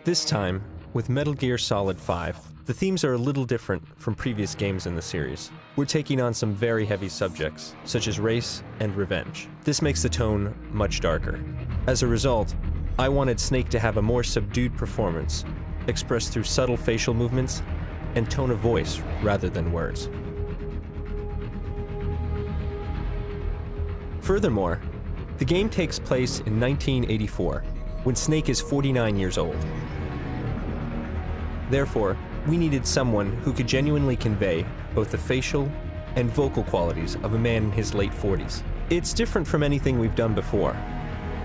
This time, with Metal Gear Solid 5, the themes are a little different from previous games in the series. We're taking on some very heavy subjects, such as race and revenge. This makes the tone much darker. As a result, I wanted Snake to have a more subdued performance, expressed through subtle facial movements and tone of voice rather than words. Furthermore, the game takes place in 1984, when Snake is 49 years old. Therefore, we needed someone who could genuinely convey both the facial and vocal qualities of a man in his late 40s. It's different from anything we've done before.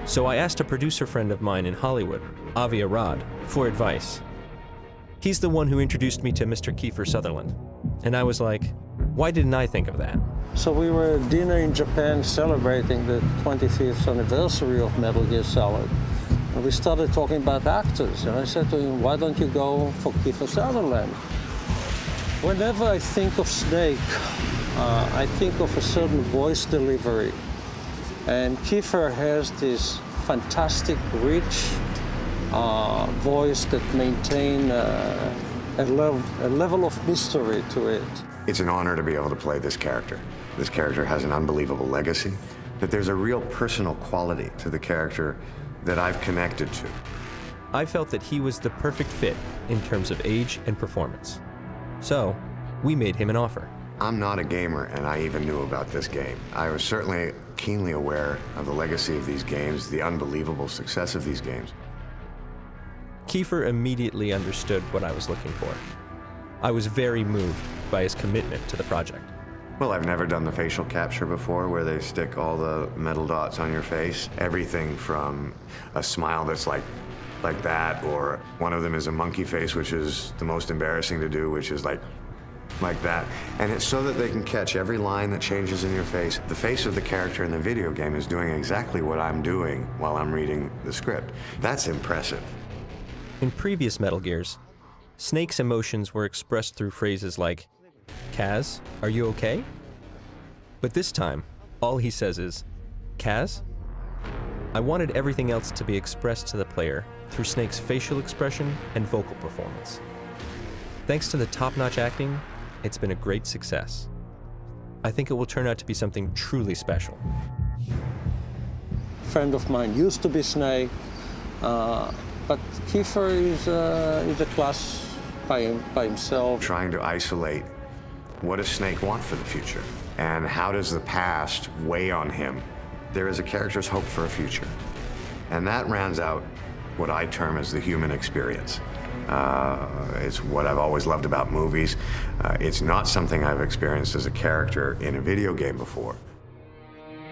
So I asked a producer friend of mine in Hollywood, Avi Arad, for advice. He's the one who introduced me to Mr. Kiefer Sutherland. And I was like, why didn't I think of that? So we were at dinner in Japan celebrating the 25th anniversary of Metal Gear Solid. And we started talking about actors. And I said to him, why don't you go for Kiefer Sutherland? Whenever I think of Snake, I think of a certain voice delivery. And Kiefer has this fantastic, rich voice that maintains a level of mystery to it. It's an honor to be able to play this character. This character has an unbelievable legacy, that there's a real personal quality to the character that I've connected to. I felt that he was the perfect fit in terms of age and performance. So, we made him an offer. I'm not a gamer, and I even knew about this game. I was certainly keenly aware of the legacy of these games, the unbelievable success of these games. Kiefer immediately understood what I was looking for. I was very moved by his commitment to the project. Well, I've never done the facial capture before where they stick all the metal dots on your face. Everything from a smile that's like that, or one of them is a monkey face, which is the most embarrassing to do, which is like that. And it's so that they can catch every line that changes in your face. The face of the character in the video game is doing exactly what I'm doing while I'm reading the script. That's impressive. In previous Metal Gears, Snake's emotions were expressed through phrases like, Kaz, are you okay? But this time, all he says is, Kaz? I wanted everything else to be expressed to the player through Snake's facial expression and vocal performance. Thanks to the top-notch acting, it's been a great success. I think it will turn out to be something truly special. A friend of mine used to be Snake, but Kiefer is a class by himself. Trying to isolate what does Snake want for the future, and how does the past weigh on him? There is a character's hope for a future, and that rounds out what I term as the human experience. It's what I've always loved about movies. It's not something I've experienced as a character in a video game before.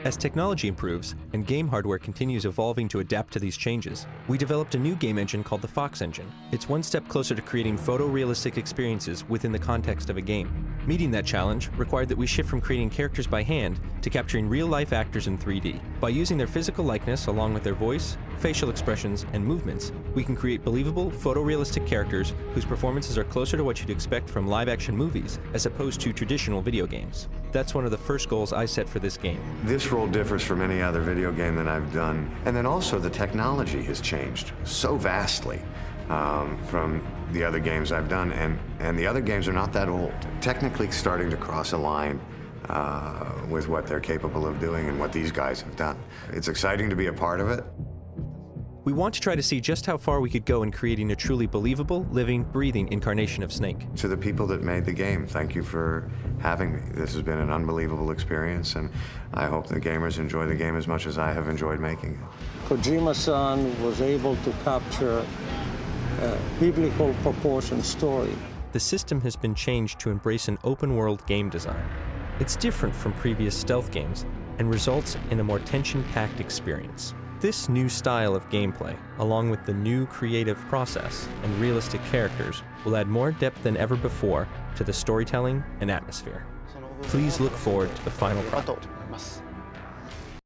As technology improves and game hardware continues evolving to adapt to these changes, we developed a new game engine called the Fox Engine. It's one step closer to creating photorealistic experiences within the context of a game. Meeting that challenge required that we shift from creating characters by hand to capturing real-life actors in 3D. By using their physical likeness along with their voice, facial expressions, and movements, we can create believable, photorealistic characters whose performances are closer to what you'd expect from live-action movies as opposed to traditional video games. That's one of the first goals I set for this game. This role differs from any other video game that I've done. And then also the technology has changed so vastly from the other games I've done. And the other games are not that old. Technically starting to cross a line with what they're capable of doing and what these guys have done. It's exciting to be a part of it. We want to try to see just how far we could go in creating a truly believable, living, breathing incarnation of Snake. To the people that made the game, thank you for having me. This has been an unbelievable experience, and I hope the gamers enjoy the game as much as I have enjoyed making it. Kojima-san was able to capture a biblical proportion story. The system has been changed to embrace an open-world game design. It's different from previous stealth games and results in a more tension-packed experience. This new style of gameplay, along with the new creative process and realistic characters, will add more depth than ever before to the storytelling and atmosphere. Please look forward to the final product.